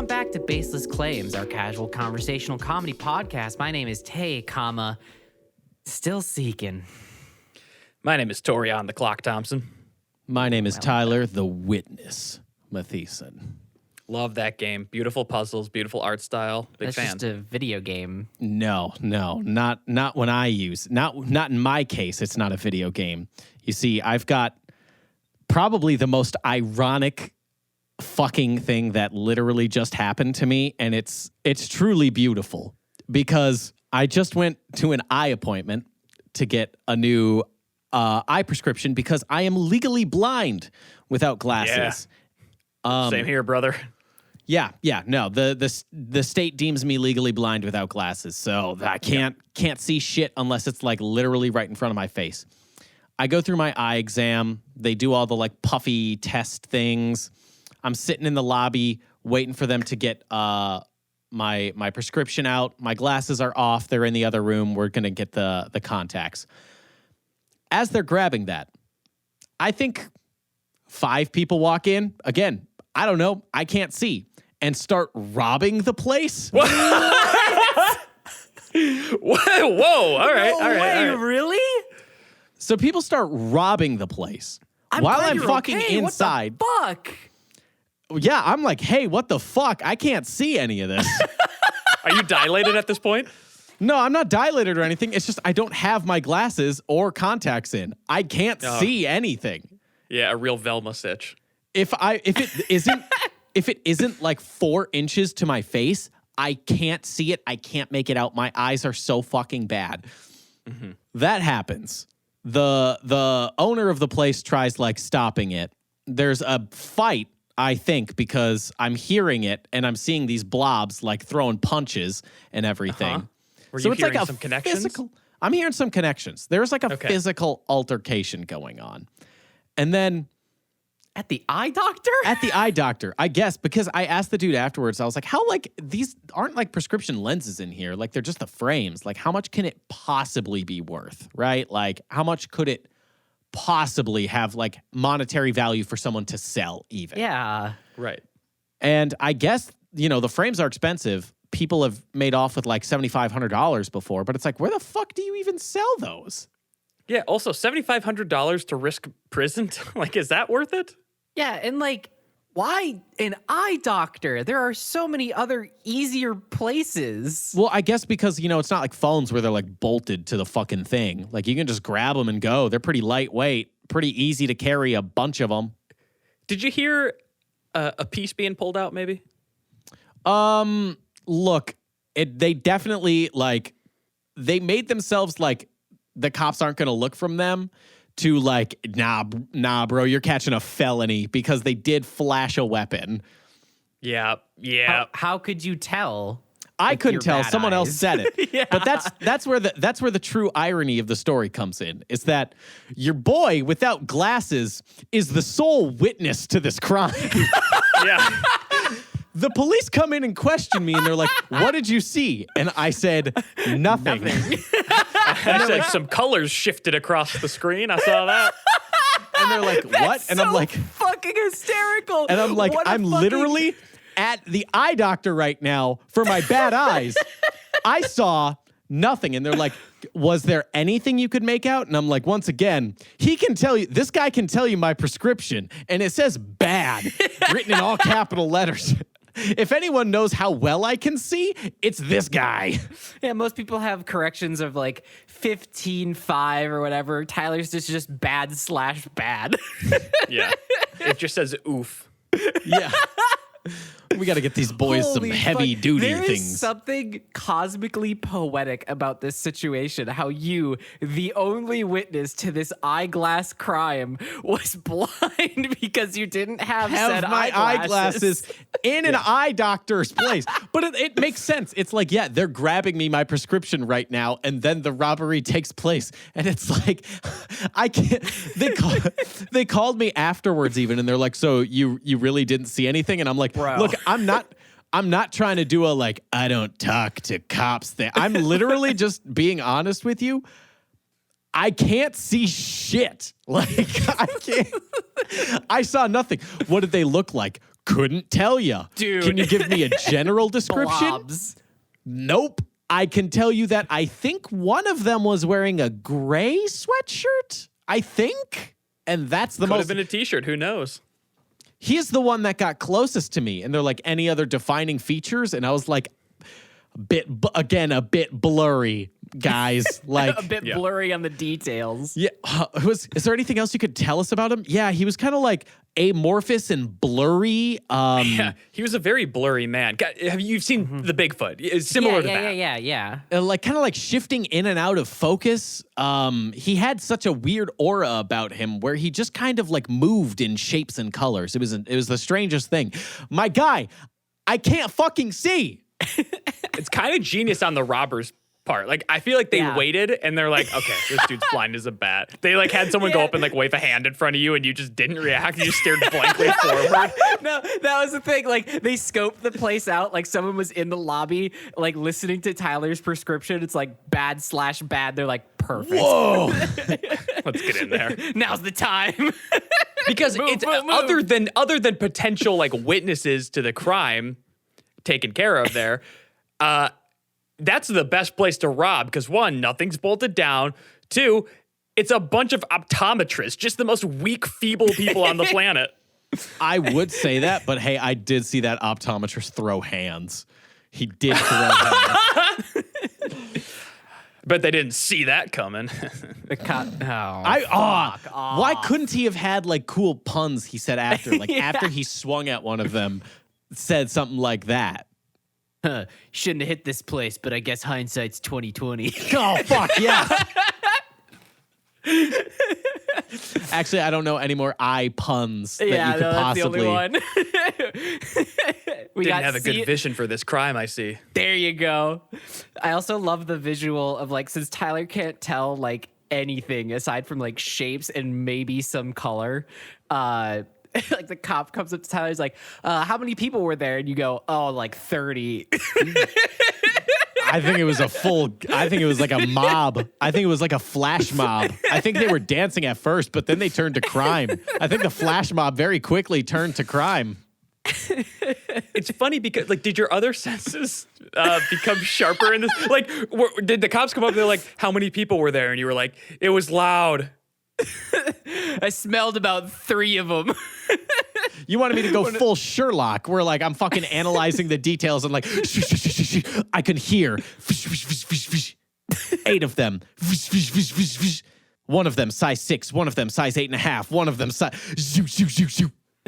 on back to Baseless Claims, our casual conversational comedy podcast. My name is Tay, still seeking. My name is Torian the Clock Thompson. My name is Tyler, the Witness Matheson. Love that game. Beautiful puzzles, beautiful art style. Big That's fan. just a video game. No, not when I use. Not in my case, it's not a video game. You see, I've got probably the most ironic fucking thing that literally just happened to me, and it's truly beautiful because I just went to an eye appointment to get a new eye prescription because I am legally blind without glasses. Yeah. Same here, brother. Yeah. No, the state deems me legally blind without glasses, so I can't see shit unless it's like literally right in front of my face. I go through my eye exam. They do all the like puffy test things. I'm sitting in the lobby waiting for them to get my prescription out. My glasses are off. They're in the other room. We're gonna get the contacts. As they're grabbing that, I think 5 people walk in. Again, I don't know. I can't see. And start robbing the place. Whoa. All right. Really? So people start robbing the place while I'm fucking inside. What the fuck? Yeah, I'm like, hey, what the fuck? I can't see any of this. Are you dilated at this point? No, I'm not dilated or anything. It's just I don't have my glasses or contacts in. I can't see anything. Yeah, a real Velma sitch. If it isn't like 4 inches to my face, I can't see it. I can't make it out. My eyes are so fucking bad. Mm-hmm. That happens. The owner of the place tries like stopping it. There's a fight, I think, because I'm hearing it and I'm seeing these blobs like throwing punches and everything. Uh-huh. Were you hearing some connections? I'm hearing some connections. There's like a physical altercation going on. And then At the eye doctor? At the eye doctor, I guess, because I asked the dude afterwards, I was like, how, like, these aren't like prescription lenses in here. Like, they're just the frames. Like, how much can it possibly be worth, right? Like, how much could it possibly have, like, monetary value for someone to sell even? Yeah. Right. And I guess, you know, the frames are expensive. People have made off with, like, $7,500 before, but it's like, where the fuck do you even sell those? Yeah, also, $7,500 to risk prison? Like, is that worth it? Yeah, and like, why an eye doctor? There are so many other easier places. Well, I guess because, you know, it's not like phones where they're like bolted to the fucking thing. Like you can just grab them and go. They're pretty lightweight, pretty easy to carry a bunch of them. Did you hear a piece being pulled out maybe? Look, they definitely like, they made themselves like the cops aren't going to look from them to like, nah, bro, you're catching a felony because they did flash a weapon. Yeah. How could you tell? I couldn't tell. bad Someone else eyes? said it. Yeah. But that's where the true irony of the story comes in. Is that your boy without glasses is the sole witness to this crime. Yeah. The police come in and question me, and they're like, "What did you see?" And I said, "Nothing." I said some colors shifted across the screen. I saw that. And they're like, "What?" And I'm like, fucking hysterical. and I'm like, I'm literally at the eye doctor right now for my bad eyes. I saw nothing. And they're like, was there anything you could make out? And I'm like, once again, this guy can tell you my prescription. And it says bad written in all capital letters. If anyone knows how well I can see, it's this guy. Yeah, most people have corrections of like 15.5 or whatever. Tyler's just bad/bad. Yeah. It just says oof. Yeah. We got to get these boys some heavy-duty things. There is something cosmically poetic about this situation, how you, the only witness to this eyeglass crime, was blind because you didn't have said my eyeglasses in an eye doctor's place. But it makes sense. It's like, yeah, they're grabbing me my prescription right now, and then the robbery takes place. And it's like, I can't. They called me afterwards even, and they're like, so you really didn't see anything? And I'm like, bro, look, I'm not trying to do a like, I don't talk to cops thing. I'm literally just being honest with you. I can't see shit. Like, I can't. I saw nothing. What did they look like? Couldn't tell you. Dude. Can you give me a general description? Blobs. Nope. I can tell you that I think one of them was wearing a gray sweatshirt, I think. And that's the Could have most... been a t-shirt. Who knows? He's the one that got closest to me. And they're like, any other defining features? And I was like, a bit blurry, guys. Like A bit blurry on the details. Yeah. Is there anything else you could tell us about him? Yeah, he was kind of like amorphous and blurry. Yeah, he was a very blurry man. You've seen the Bigfoot? It's similar to that. Yeah. Like kind of like shifting in and out of focus. He had such a weird aura about him where he just kind of like moved in shapes and colors. It was the strangest thing. My guy, I can't fucking see. It's kind of genius on the robbers' part. Like, I feel like they waited and they're like, okay, this dude's blind as a bat. They like had someone go up and like wave a hand in front of you and you just didn't react. You just stared blankly forward. No, that was the thing. Like, they scoped the place out. Like, someone was in the lobby, like, listening to Tyler's prescription. It's like bad/bad. They're like, perfect. Whoa. Let's get in there. Now's the time. Because Move, it's move, move. other than potential like witnesses to the crime taken care of there, that's the best place to rob because one, nothing's bolted down. Two, it's a bunch of optometrists, just the most weak, feeble people on the planet. I would say that, but hey, I did see that optometrist throw hands. He did throw hands. But they didn't see that coming. The cop. Oh, Why couldn't he have had like cool puns he said after? Like after he swung at one of them, said something like that. Shouldn't have hit this place, but I guess hindsight's 2020. Oh fuck yeah. Actually, I don't know any more eye puns that you could possibly. That's the only one. We Didn't have a good vision for this crime, I see. There you go. I also love the visual of like, since Tyler can't tell like anything aside from like shapes and maybe some color, like the cop comes up to Tyler, he's like, how many people were there? And you go, oh, like 30. I think it was like a mob. I think it was like a flash mob. I think they were dancing at first, but then they turned to crime. I think the flash mob very quickly turned to crime. It's funny because, like, did your other senses become sharper in this? Like, did the cops come up and they're like, how many people were there? And you were like, it was loud. I smelled about 3 of them. You wanted me to go full Sherlock, where like I'm fucking analyzing the details and like, I can hear 8 of them. One of them size 6, one of them size 8.5, one of them size.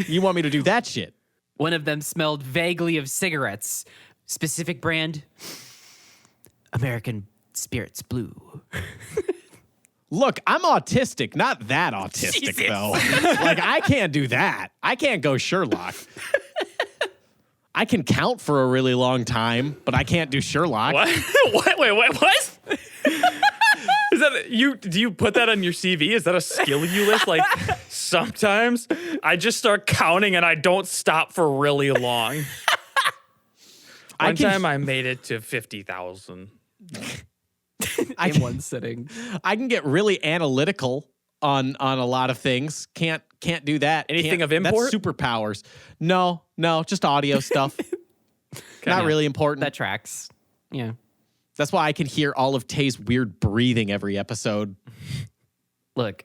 You want me to do that shit? One of them smelled vaguely of cigarettes. Specific brand, American Spirits Blue. Look, I'm autistic, not that autistic Jesus. though. Like I can't do that. I can't go Sherlock. I can count for a really long time, but I can't do Sherlock. What? Wait, what? Is that do you put that on your CV? Is that a skill you list? Like sometimes I just start counting and I don't stop for really long. One time I made it to 50,000. In one sitting. I can get really analytical on a lot of things. Can't do that. Anything of import? That's superpowers. No, just audio stuff. Not really important. That tracks. Yeah. That's why I can hear all of Tay's weird breathing every episode. Look,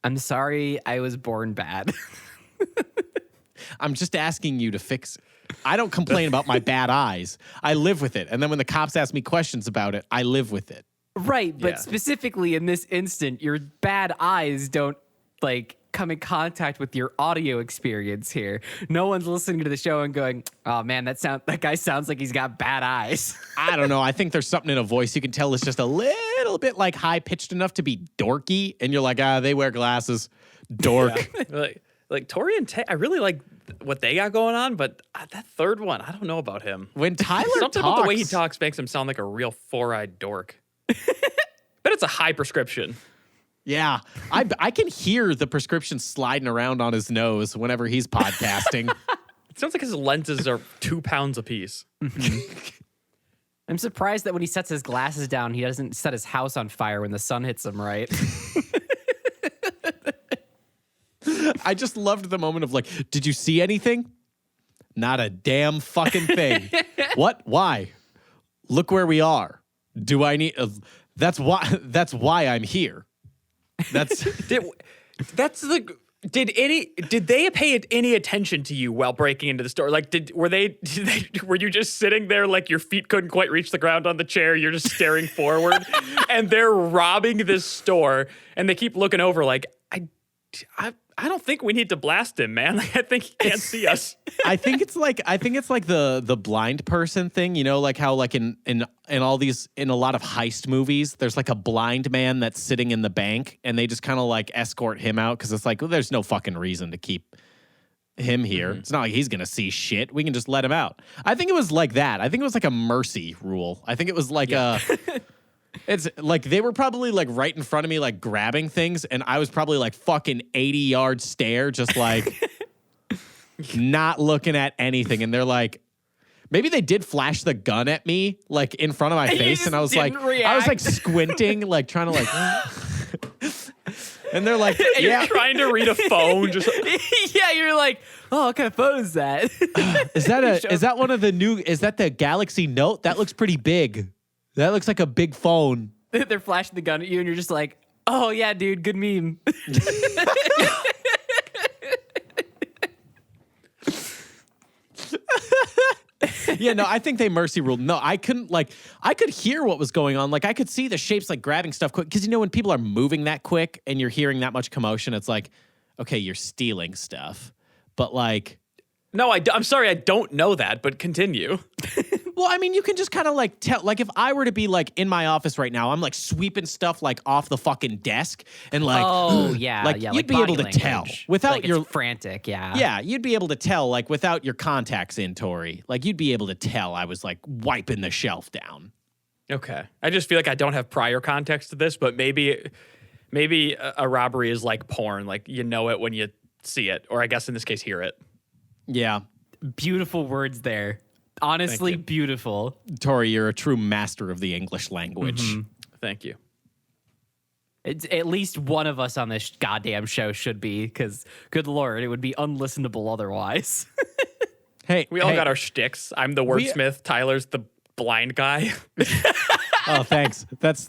I'm sorry I was born bad. I'm just asking you to fix it. I don't complain about my bad eyes. I live with it. And then when the cops ask me questions about it, I live with it. Right, but Yeah. specifically in this instant, your bad eyes don't like come in contact with your audio experience here. No one's listening to the show and going, "Oh man, that guy sounds like he's got bad eyes." I don't know. I think there's something in a voice you can tell is just a little bit like high pitched enough to be dorky, and you're like, they wear glasses, dork. Like Tori and Tay, I really like what they got going on, but that third one, I don't know about him. When Tyler Something talks, about the way he talks makes him sound like a real 4-eyed dork. But it's a high prescription. Yeah, I can hear the prescription sliding around on his nose whenever he's podcasting. It sounds like his lenses are 2 pounds apiece. I'm surprised that when he sets his glasses down, he doesn't set his house on fire when the sun hits him, right? I just loved the moment of like, did you see anything? Not a damn fucking thing. What? Why? Look where we are. Do I need? That's why. That's why I'm here. That's Did they pay any attention to you while breaking into the store? Like, were you just sitting there like your feet couldn't quite reach the ground on the chair? You're just staring forward, and they're robbing this store, and they keep looking over like, I don't think we need to blast him, man. Like, I think he can't see us. I think it's like the blind person thing, you know, like how like in all these, in a lot of heist movies, there's like a blind man that's sitting in the bank and they just kind of like escort him out because it's like, well, there's no fucking reason to keep him here. It's not like he's gonna see shit. We can just let him out. I think it was like that. I think it was like a mercy rule. I think it was like it's like they were probably like right in front of me, like grabbing things, and I was probably like fucking 80-yard stare, just like not looking at anything. And they're like, maybe they did flash the gun at me, like in front of my face, and I was like, squinting, like trying to like. And they're like, yeah, you're trying to read a phone. Just yeah, you're like, oh, what kind of phone is that? is that one of the new? Is that the Galaxy Note? That looks pretty big. That looks like a big phone. They're flashing the gun at you, and you're just like, oh, yeah, dude, good meme. Yeah, no, I think they mercy ruled. No, I couldn't, like, I could hear what was going on. Like, I could see the shapes, like, grabbing stuff quick. Because, you know, when people are moving that quick and you're hearing that much commotion, it's like, okay, you're stealing stuff. But, like... No, I'm sorry, I don't know that, but continue. Well, I mean, you can just kind of like tell, like if I were to be like in my office right now, I'm like sweeping stuff like off the fucking desk and like, oh yeah, like yeah, you'd like be able to language. tell without like your it's frantic, yeah. Yeah, you'd be able to tell like without your contacts in, Tori. Like you'd be able to tell I was like wiping the shelf down. Okay. I just feel like I don't have prior context to this, but maybe a robbery is like porn. Like you know it when you see it, or I guess in this case, hear it. Yeah. Beautiful words there. Honestly, beautiful. Tori, you're a true master of the English language. Mm-hmm. Thank you. It's, at least one of us on this goddamn show should be, because good Lord, it would be unlistenable otherwise. Hey, we all got our shticks. I'm the wordsmith. Tyler's the blind guy. Oh, thanks. That's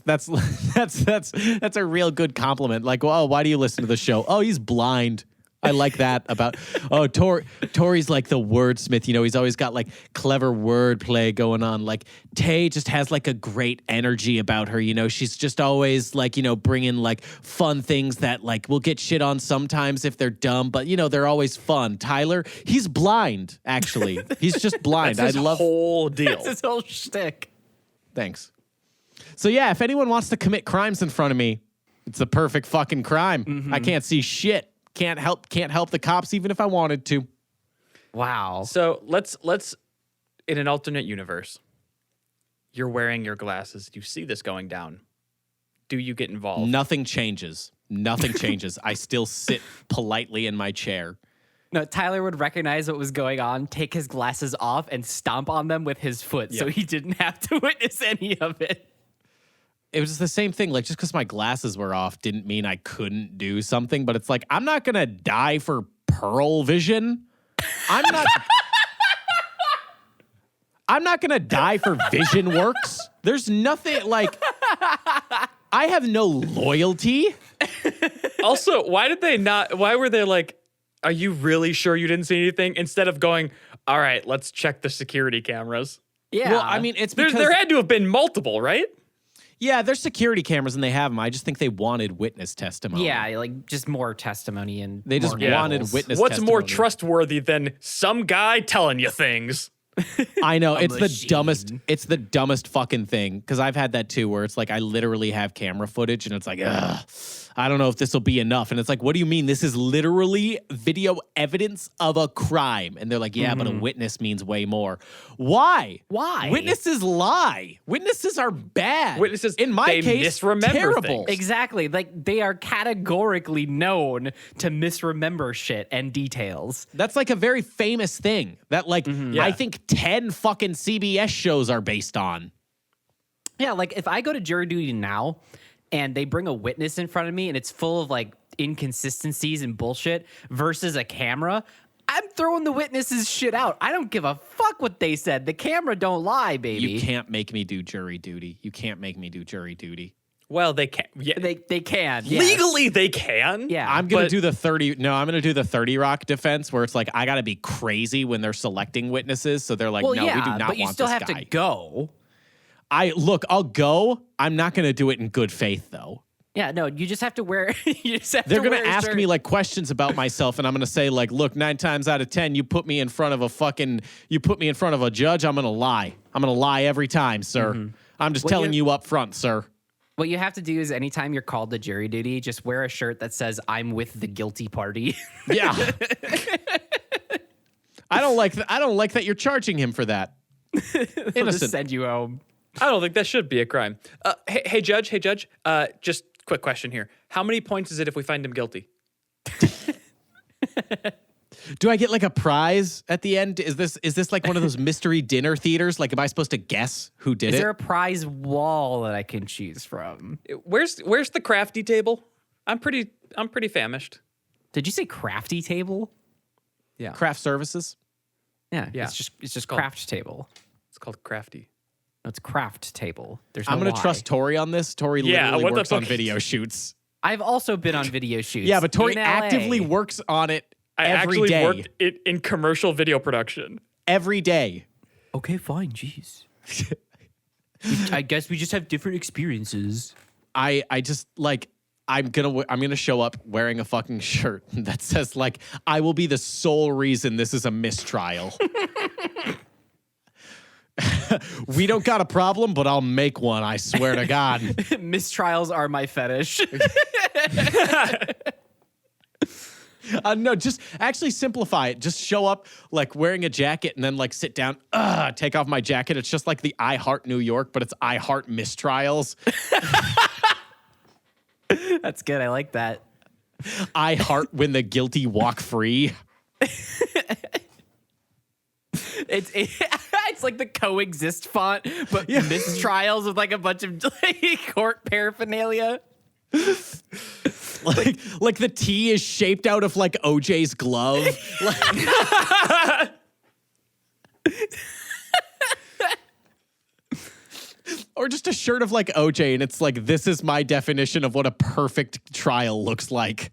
a real good compliment. Like, oh, why do you listen to the show? Oh, he's blind. I like that about, oh, Tori's like the wordsmith, you know, he's always got like clever wordplay going on. Like Tay just has like a great energy about her, you know, she's just always like, you know, bringing like fun things that like will get shit on sometimes if they're dumb, but you know, they're always fun. Tyler, he's blind, actually. He's just blind. That's his whole deal. That's his whole shtick. Thanks. So yeah, if anyone wants to commit crimes in front of me, it's a perfect fucking crime. Mm-hmm. I can't see shit. Can't help the cops even if I wanted to. Wow. So let's in an alternate universe, you're wearing your glasses. You see this going down. Do you get involved? Nothing changes. Nothing changes. I still sit politely in my chair. No, Tyler would recognize what was going on, take his glasses off, and stomp on them with his foot, so he didn't have to witness any of it. It was the same thing. Like, just because my glasses were off didn't mean I couldn't do something. But it's like, I'm not going to die for pearl vision. I'm not going to die for vision works. There's nothing, like, I have no loyalty. Also, why were they like, are you really sure you didn't see anything? Instead of going, all right, let's check the security cameras. Yeah. Well, I mean, it's because... There had to have been multiple, right? Yeah, there's security cameras and they have them. I just think they wanted witness testimony. Yeah, like just more testimony and they just wanted witness What's testimony. more trustworthy than some guy telling you things? I know, it's the dumbest fucking thing, because I've had that too, where it's like I literally have camera footage and it's like, ugh, I don't know if this will be enough. And it's like, what do you mean? This is literally video evidence of a crime. And they're like, yeah, but a witness means way more. Why? Witnesses lie. Witnesses are bad. Witnesses, in my case, misremember terrible. things. Exactly. Like they are categorically known to misremember shit and details. That's like a very famous thing that like I think 10 fucking CBS shows are based on. Yeah, like if I go to jury duty now and they bring a witness in front of me and it's full of like inconsistencies and bullshit versus a camera, I'm throwing the witnesses shit out. I don't give a fuck what they said. The camera don't lie, baby. You can't make me do jury duty. You can't make me do jury duty. Well, they can. Yeah. They can. Yes. Legally, they can. Yeah. I'm going to do the 30. No, I'm going to do the 30 Rock defense where it's like, I got to be crazy when they're selecting witnesses. So they're like, well, no, yeah, we do not but you want still this have guy. to go. I'll go. I'm not going to do it in good faith, though. Yeah, no, you just have to wear. They're going to ask me like questions about myself, and I'm going to say like, look, 9 times out of 10, you put me in front of a judge. I'm going to lie. I'm going to lie every time, sir. Mm-hmm. I'm just telling you up front, sir. What you have to do is anytime you're called to jury duty, just wear a shirt that says "I'm with the guilty party." Yeah. I don't like that you're charging him for that. They'll just Innocent. send you home. I don't think that should be a crime. Hey, Judge. Just quick question here. How many points is it if we find him guilty? Do I get like a prize at the end? Is this like one of those mystery dinner theaters? Like, am I supposed to guess who did Is it? there a prize wall that I can choose from? Where's the crafty table? I'm pretty famished. Did you say crafty table? Yeah. Craft services? Yeah, Yeah. It's just called- craft table. It's called crafty. No, it's craft table. There's no I'm going to Y. trust Tori on this. Tori Yeah, literally what the works on fuck? video shoots. I've also been on video shoots. Yeah, but Tori in LA. actively works on it I every actually day. worked in commercial video production. Every day. Okay, fine. Jeez. I guess we just have different experiences. I just like I'm gonna show up wearing a fucking shirt that says like I will be the sole reason this is a mistrial. We don't got a problem, but I'll make one. I swear to God. Mistrials are my fetish. No, just actually simplify it. Just show up like wearing a jacket and then like sit down, take off my jacket. It's just like the I Heart New York, but it's I Heart Mistrials. That's good. I like that. I heart when the guilty walk free. It's like the coexist font, but mistrials with like a bunch of like, court paraphernalia. Like the T is shaped out of like OJ's glove. Or just a shirt of like OJ, and it's like, this is my definition of what a perfect trial looks like.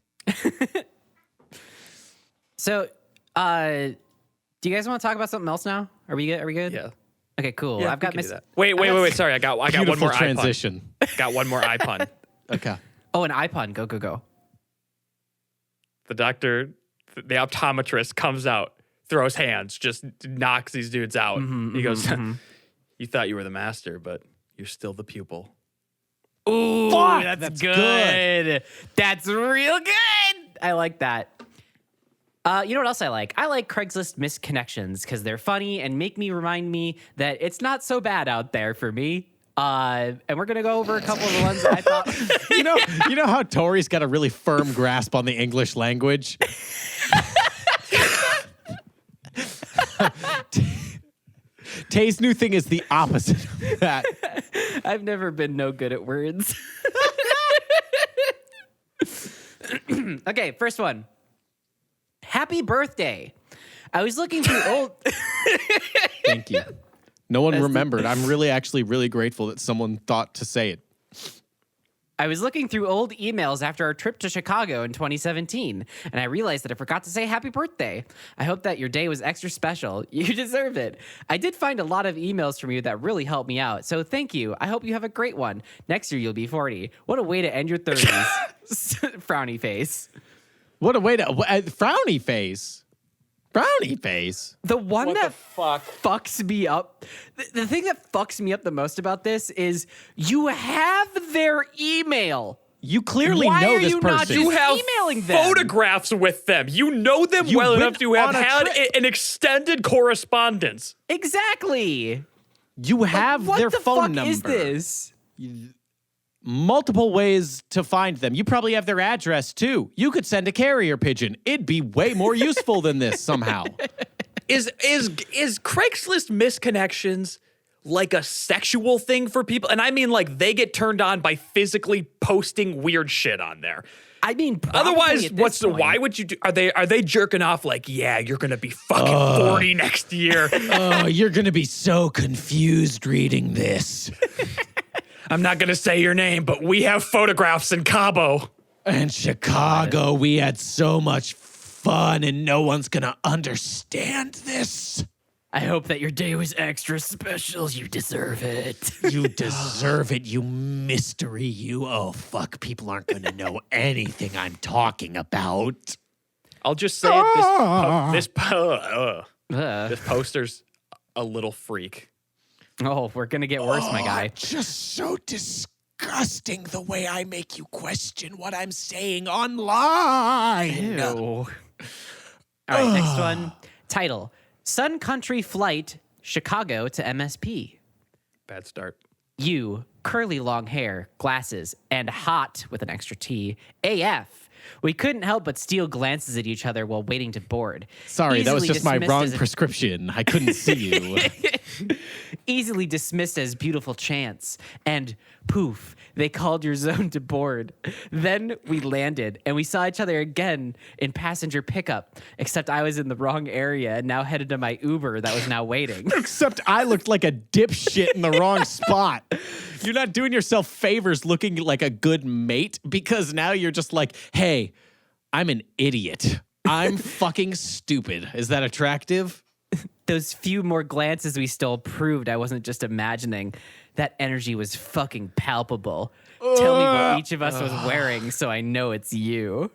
So, do you guys want to talk about something else now? Are we good? Are we good? Yeah. Okay, cool. Yeah, I've got we can do that. Wait. Sorry, I got one Beautiful more transition. eye pun. Got one more eye pun. Okay. Oh, an iPod. Go. The doctor, the optometrist comes out, throws hands, just knocks these dudes out. He goes, "You thought you were the master, but you're still the pupil." Ooh, Fuck, that's good. good. That's real good. I like that. You know what else I like? I like Craigslist misconnections because they're funny and make me remind me that it's not so bad out there for me. And we're gonna go over a couple of the ones that I thought. You know how Tori's got a really firm grasp on the English language? Tay's new thing is the opposite of that. I've never been no good at words. Okay, first one. Happy birthday. I was looking through old. Thank you. No one remembered. I'm actually really grateful that someone thought to say it. I was looking through old emails after our trip to Chicago in 2017, and I realized that I forgot to say happy birthday. I hope that your day was extra special. You deserve it. I did find a lot of emails from you that really helped me out, so thank you. I hope you have a great one. Next year, you'll be 40. What a way to end your 30s. Frowny face. What a way to frowny face. Brownie face. The one What that the fuck? fucks me up, the thing that fucks me up the most about this is you have their email. You clearly Why know are this you not person. just You have emailing them? photographs with them. You know them You well went enough to have on a had trip. an extended correspondence. Exactly. You have what their the phone fuck number. is this? Multiple ways to find them. You probably have their address too. You could send a carrier pigeon. It'd be way more useful than this somehow. Is Craigslist misconnections like a sexual thing for people. And I mean, like, they get turned on by physically posting weird shit on there. I mean, otherwise, why would you do? Are they jerking off like, yeah, you're gonna be fucking 40 next year? Oh, you're gonna be so confused reading this. I'm not gonna say your name, but we have photographs in Cabo and Chicago. We had so much fun, and no one's gonna understand this. I hope that your day was extra special. You deserve it. You deserve it, you mystery, you. Oh, fuck. People aren't going to know anything I'm talking about. I'll just say it, this poster's a little freak. Oh, we're going to get worse, my guy. Just so disgusting the way I make you question what I'm saying online. Ew. All right, next one. Title. Sun Country Flight, Chicago to MSP. Bad start. You, curly long hair, glasses, and hot with an extra T, AF. We couldn't help but steal glances at each other while waiting to board. Sorry, that was Easily just my dismissed wrong as prescription. I couldn't see you. Easily dismissed as beautiful chance. And poof, they called your zone to board. Then we landed, and we saw each other again in passenger pickup, except I was in the wrong area and now headed to my Uber that was now waiting. Except I looked like a dipshit in the wrong spot. You're not doing yourself favors looking like a good mate, because now you're just like, hey, I'm an idiot. I'm fucking stupid. Is that attractive? Those few more glances we stole proved I wasn't just imagining. That energy was fucking palpable. Tell me what each of us was wearing so I know it's you.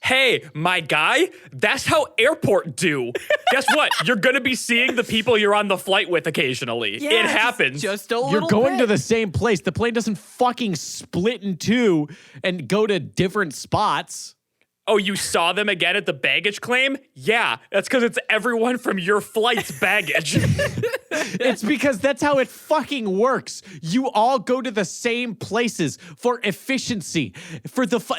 Hey, my guy, that's how airport do. Guess what? You're going to be seeing the people you're on the flight with occasionally. Yeah, it happens. Just a little You're going bit. to the same place. The plane doesn't fucking split in two and go to different spots. Oh, you saw them again at the baggage claim? Yeah, that's because it's everyone from your flight's baggage. It's because that's how it fucking works. You all go to the same places for efficiency.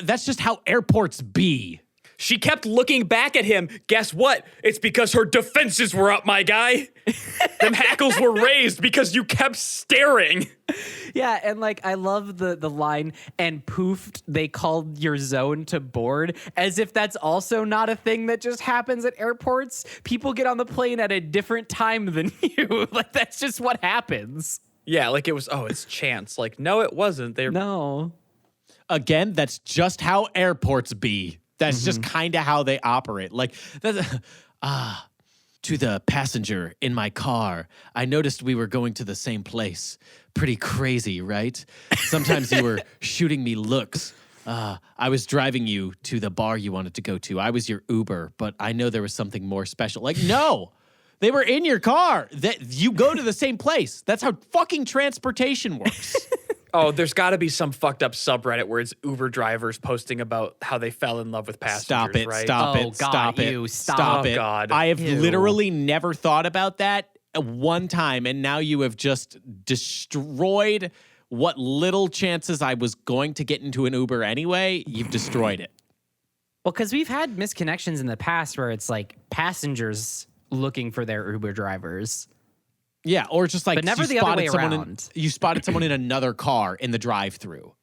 That's just how airports be. She kept looking back at him. Guess what? It's because her defenses were up, my guy. Them hackles were raised because you kept staring. Yeah, and like I love the line, and poofed, they called your zone to board, as if that's also not a thing that just happens at airports. People get on the plane at a different time than you. Like that's just what happens. Yeah, like it was, it's chance. Like, no, it wasn't. No. Again, that's just how airports be. That's just kind of how they operate. Like, to the passenger in my car, I noticed we were going to the same place. Pretty crazy, right? Sometimes you were shooting me looks. I was driving you to the bar you wanted to go to. I was your Uber, but I know there was something more special. Like, no, they were in your car. That you go to the same place. That's how fucking transportation works. Oh, there's got to be some fucked up subreddit where it's Uber drivers posting about how they fell in love with passengers, Stop it, right? stop Oh, it, God, stop it, you, stop. stop Oh, it. God. I have Ew. literally never thought about that one time, and now you have just destroyed what little chances I was going to get into an Uber anyway. You've destroyed it. Well, because we've had misconnections in the past where it's like passengers looking for their Uber drivers. Yeah, or just like But never you the other spotted way someone around. you spotted someone in another car in the drive-through,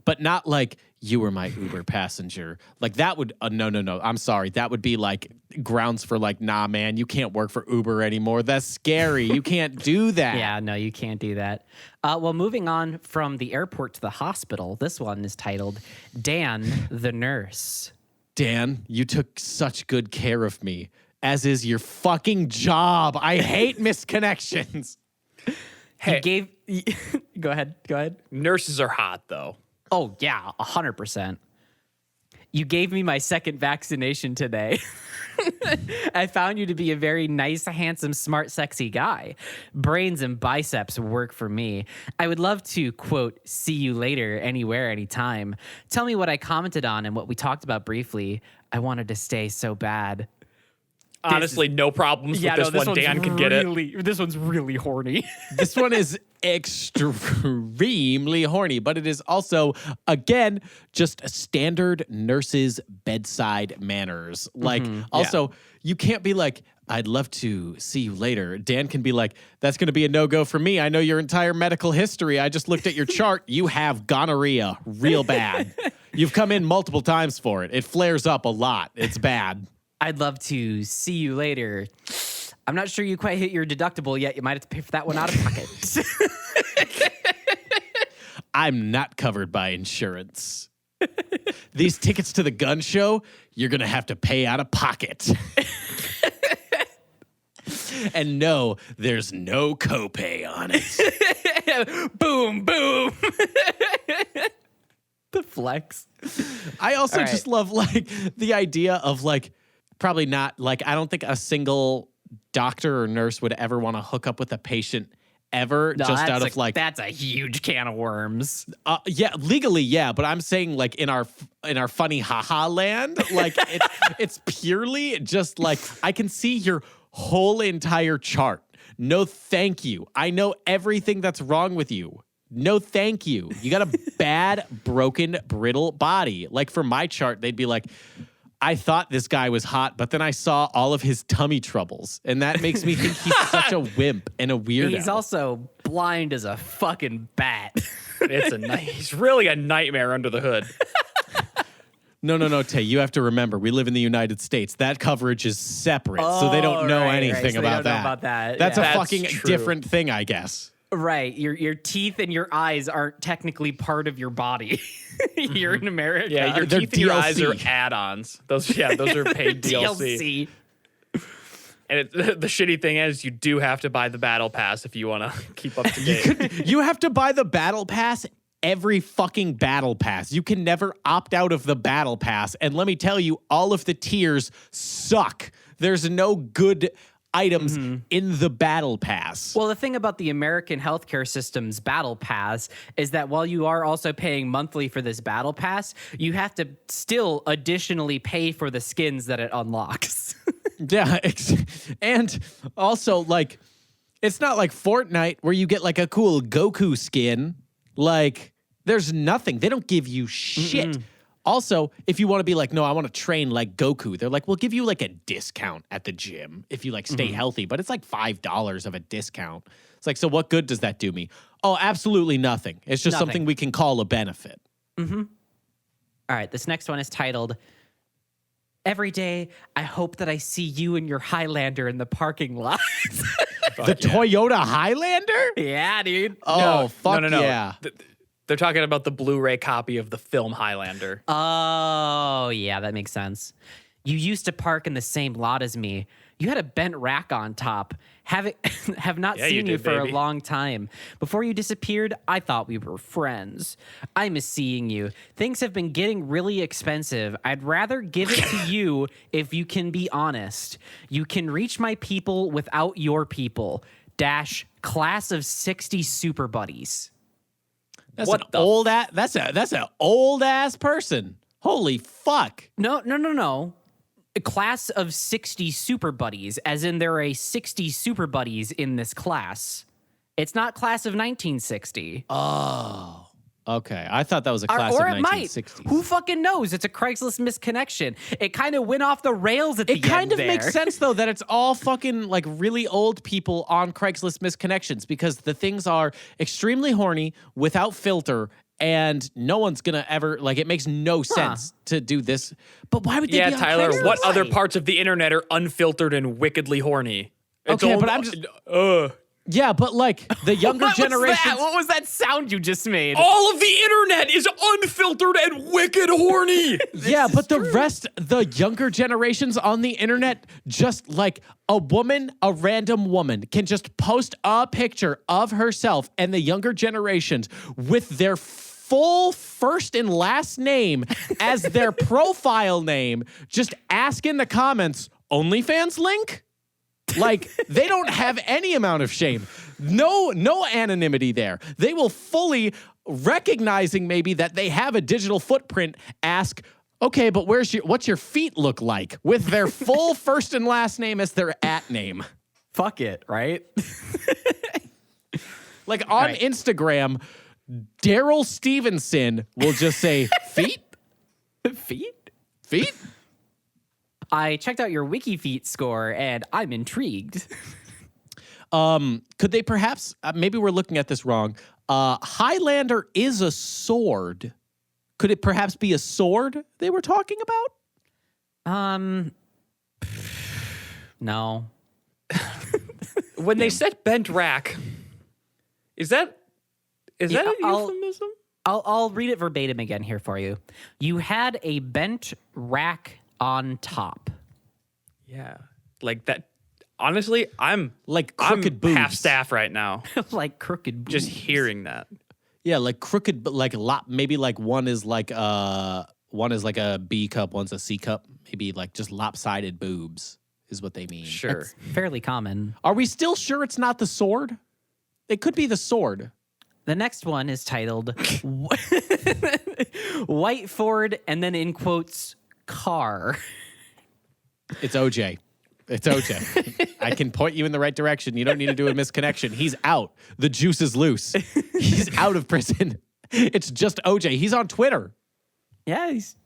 but not like you were my Uber passenger. Like that would no. I'm sorry, that would be like grounds for like, nah, man, you can't work for Uber anymore. That's scary. You can't do that. Yeah, no, you can't do that. Well, moving on from the airport to the hospital, this one is titled Dan the Nurse. Dan, you took such good care of me, as is your fucking job. I hate misconnections. Hey, Go ahead. nurses are hot, though. Oh, yeah, 100%. You gave me my second vaccination today. I found you to be a very nice, handsome, smart, sexy guy. Brains and biceps work for me. I would love to, quote, see you later, anywhere, anytime. Tell me what I commented on and what we talked about briefly. I wanted to stay so bad. Honestly, no problems with this one. Dan can get it. This one's really horny. This one is extremely horny, but it is also, again, just standard nurses' bedside manners. Like, also, you can't be like, I'd love to see you later. Dan can be like, that's going to be a no-go for me. I know your entire medical history. I just looked at your chart. You have gonorrhea real bad. You've come in multiple times for it. It flares up a lot. It's bad. I'd love to see you later. I'm not sure you quite hit your deductible yet. You might have to pay for that one out of pocket. I'm not covered by insurance. These tickets to the gun show, you're going to have to pay out of pocket. And no, there's no copay on it. Boom, boom. The flex. I also just love like the idea of like probably not like I don't think a single doctor or nurse would ever want to hook up with a patient ever just out of like that's a huge can of worms. Yeah, legally, yeah, but I'm saying like in our funny haha land, like it's purely just like I can see your whole entire chart. No, thank you. I know everything that's wrong with you. No, thank you. You got a bad, broken, brittle body. Like for my chart, they'd be like, I thought this guy was hot, but then I saw all of his tummy troubles. And that makes me think he's such a wimp and a weirdo. He's also blind as a fucking bat. He's really a nightmare under the hood. No, Tay, you have to remember, we live in the United States. That coverage is separate, so they don't know anything so about they don't that. know about that. That's Yeah. a fucking different thing, I guess. Right. Your teeth and your eyes aren't technically part of your body. You're in America. Yeah, your They're teeth and your eyes DLC. are add-ons. Those are paid DLC. And the shitty thing is you do have to buy the battle pass if you want to keep up to date. You have to buy the battle pass every fucking battle pass. You can never opt out of the battle pass. And let me tell you, all of the tiers suck. There's no good items in the battle pass. Well, the thing about the American healthcare system's battle pass is that while you are also paying monthly for this battle pass, you have to still additionally pay for the skins that it unlocks. Yeah. And also, like, it's not like Fortnite where you get like a cool Goku skin. Like, there's nothing. They don't give you shit. Also, if you want to be like, no, I want to train like Goku, they're like, we'll give you like a discount at the gym if you like stay healthy, but it's like $5 of a discount. It's like, so what good does that do me? Oh, absolutely nothing. It's just something we can call a benefit. All right, this next one is titled, Every Day, I Hope That I See You and Your Highlander in the Parking Lot. The Toyota Highlander? Yeah, dude. Oh, fuck no. yeah. They're talking about the Blu-ray copy of the film Highlander. Oh, yeah, that makes sense. You used to park in the same lot as me. You had a bent rack on top. Have not Yeah, you seen you did, for baby. a long time. Before you disappeared, I thought we were friends. I miss seeing you. Things have been getting really expensive. I'd rather give it to you if you can be honest. You can reach my people without your people. - class of 60 super buddies. That's What an the old ass. That's an old ass person. Holy fuck. No. A class of 60 super buddies, as in there are 60 super buddies in this class. It's not class of 1960. Oh. Okay. I thought that was a class Or of it might. 1960s. Who fucking knows? It's a Craigslist misconnection. It kind of went off the rails at the end. It kind of there. makes sense, though, that it's all fucking like really old people on Craigslist misconnections because the things are extremely horny without filter and no one's gonna ever like it makes no sense to do this. But why would they Yeah, be on Tyler, Craigslist? what other parts of the internet are unfiltered and wickedly horny? Okay, but I'm just yeah, but like the younger generations. What was that sound you just made? all of the internet is unfiltered and wicked horny. Yeah, but the younger generations on the internet, just like a random woman can just post a picture of herself and the younger generations with their full first and last name as their profile name, just ask in the comments, OnlyFans link? Like, they don't have any amount of shame. No anonymity there. They will fully, recognizing maybe that they have a digital footprint, ask, okay, but what's your feet look like? With their full first and last name as their @ name. Fuck it, right? Like on Right. Instagram, Daryl Stevenson will just say, feet? Feet? Feet? I checked out your WikiFeet score, and I'm intrigued. Could they perhaps, maybe we're looking at this wrong. Highlander is a sword. Could it perhaps be a sword they were talking about? No. When they said bent rack, is that a euphemism? I'll read it verbatim again here for you. You had a bent rack on top. Yeah. Like that. Honestly, I'm crooked boobs. half staff right now. Like crooked boobs. Just hearing that. Yeah, like crooked, but like maybe like one is like a B cup, one's a C cup. Maybe like just lopsided boobs is what they mean. Sure. That's fairly common. Are we still sure it's not the sword? It could be the sword. The next one is titled White Ford, and then in quotes, car. It's OJ. It's OJ. I can point you in the right direction. You don't need to do a misconnection. He's out. The juice is loose. He's out of prison. It's just OJ. He's on Twitter. Yeah, he's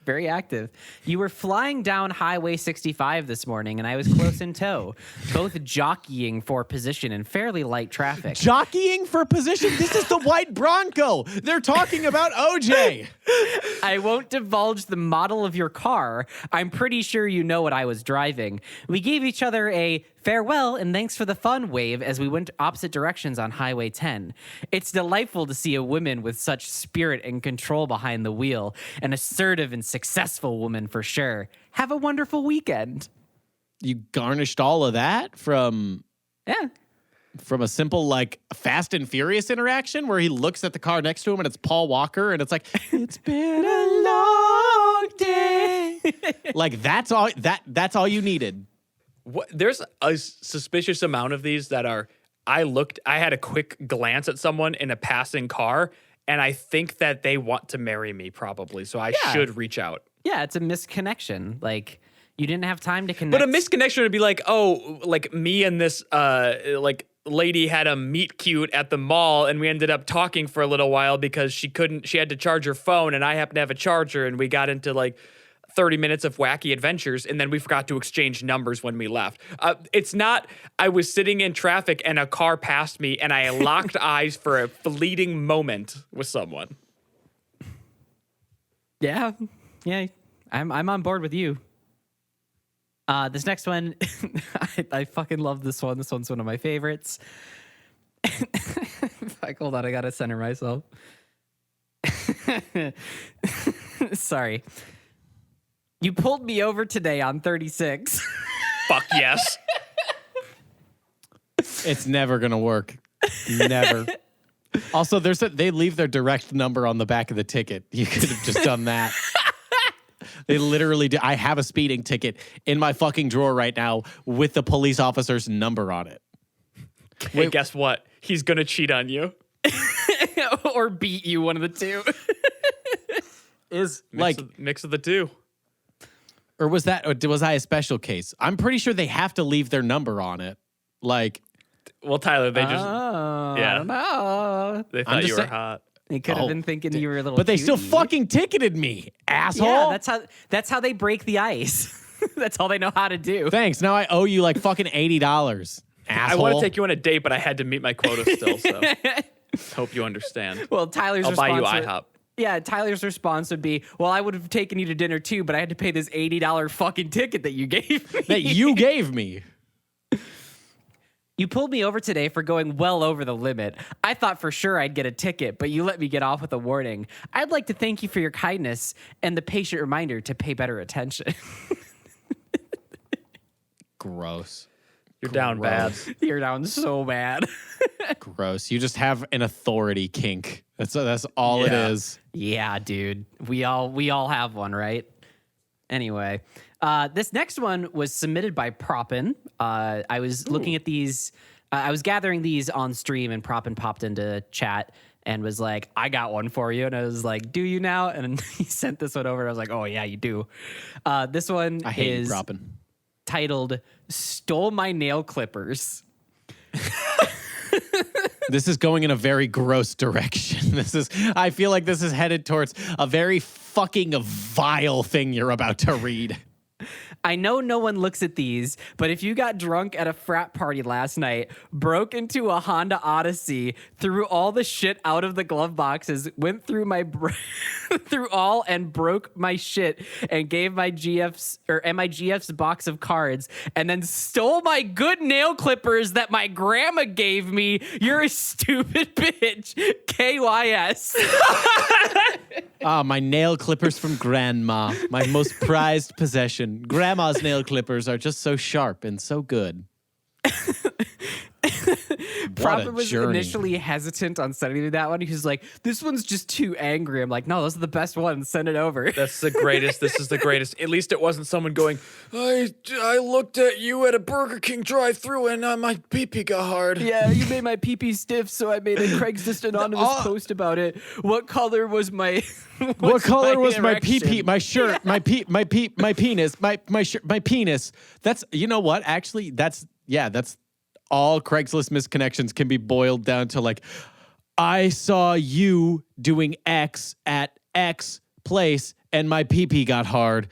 very active. You were flying down Highway 65 this morning, and I was close in tow, both jockeying for position in fairly light traffic. Jockeying for position? This is the white Bronco. They're talking about OJ. I won't divulge the model of your car. I'm pretty sure you know what I was driving. We gave each other a farewell and thanks for the fun wave as we went opposite directions on Highway 10. It's delightful to see a woman with such spirit and control behind the wheel. An assertive and successful woman for sure. Have a wonderful weekend. You garnished all of that from a simple like Fast and Furious interaction where he looks at the car next to him and it's Paul Walker and it's like, it's been a long day. Like that's all you needed. There's a suspicious amount of these that are, I had a quick glance at someone in a passing car, and I think that they want to marry me probably, so I should reach out. Yeah, it's a misconnection. Like, you didn't have time to connect. But a misconnection would be like, oh, like me and this like lady had a meet cute at the mall, and we ended up talking for a little while because she had to charge her phone, and I happened to have a charger, and we got into like 30 minutes of wacky adventures, and then we forgot to exchange numbers when we left. It's not, I was sitting in traffic and a car passed me and I locked eyes for a fleeting moment with someone. Yeah, I'm on board with you. This next one, I fucking love this one. This one's one of my favorites. Fuck, hold on, I gotta center myself. Sorry. You pulled me over today on 36. Fuck yes. It's never gonna work. Never. Also, they leave their direct number on the back of the ticket. You could have just done that. They literally do. I have a speeding ticket in my fucking drawer right now with the police officer's number on it. Hey, guess what? He's gonna cheat on you. Or beat you, one of the two. Mix of the two. Or was I a special case? I'm pretty sure they have to leave their number on it. Like, well, Tyler, they just I don't know. they thought you were hot. They could have been thinking you were a little. But they still cutie. fucking ticketed me, asshole. Yeah, that's how they break the ice. That's all they know how to do. Thanks. Now I owe you like fucking $80, asshole. I want to take you on a date, but I had to meet my quota still. So hope you understand. Well, Tyler's I'll buy you response IHOP. Yeah, Tyler's response would be, well, I would have taken you to dinner too, but I had to pay this $80 fucking ticket that you gave me. That you gave me. You pulled me over today for going well over the limit. I thought for sure I'd get a ticket, but you let me get off with a warning. I'd like to thank you for your kindness and the patient reminder to pay better attention. Gross. You're down bad. You're down so bad. Gross. You just have an authority kink. That's all it is. Yeah, dude. We all have one, right? Anyway, this next one was submitted by Proppin. I was looking at these. I was gathering these on stream, and Proppin popped into chat and was like, "I got one for you." And I was like, "Do you now?" And he sent this one over. And I was like, "Oh yeah, you do." This one I hate is you, Proppin. Titled "Stole My Nail Clippers." This is going in a very gross direction. I feel like this is headed towards a very fucking vile thing you're about to read. I know no one looks at these, but if you got drunk at a frat party last night, broke into a Honda Odyssey, threw all the shit out of the glove boxes, went through through all and broke my shit, and gave my GF's box of cards, and then stole my good nail clippers that my grandma gave me, you're a stupid bitch. KYS. Ah, my nail clippers from grandma, my most prized possession. Grandma's nail clippers are just so sharp and so good. Prophet was journey. initially hesitant on sending me that one. He was like, this one's just too angry. I'm like, no, those are the best ones. Send it over. That's the greatest. This is the greatest. At least it wasn't someone going, I looked at you at a Burger King drive-thru and my pee-pee got hard. Yeah, you made my pee-pee stiff, so I made a Craigslist anonymous post about it. What color was my... What color was my erection? pee-pee, my shirt, my penis, my penis? That's, you know what? Actually, that's all Craigslist misconnections can be boiled down to like, I saw you doing X at X place and my pee-pee got hard.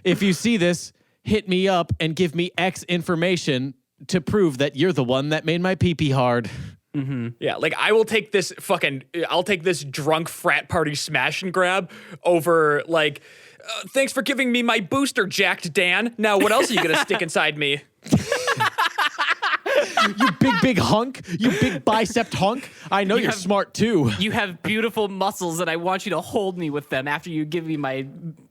If you see this, hit me up and give me X information to prove that you're the one that made my pee-pee hard. Mm-hmm. Yeah, like I'll take this drunk frat party smash and grab over like, thanks for giving me my booster, jacked Dan. Now what else are you gonna stick inside me? You big hunk. You big bicep hunk. I know you're smart too. You have beautiful muscles, and I want you to hold me with them after you give me my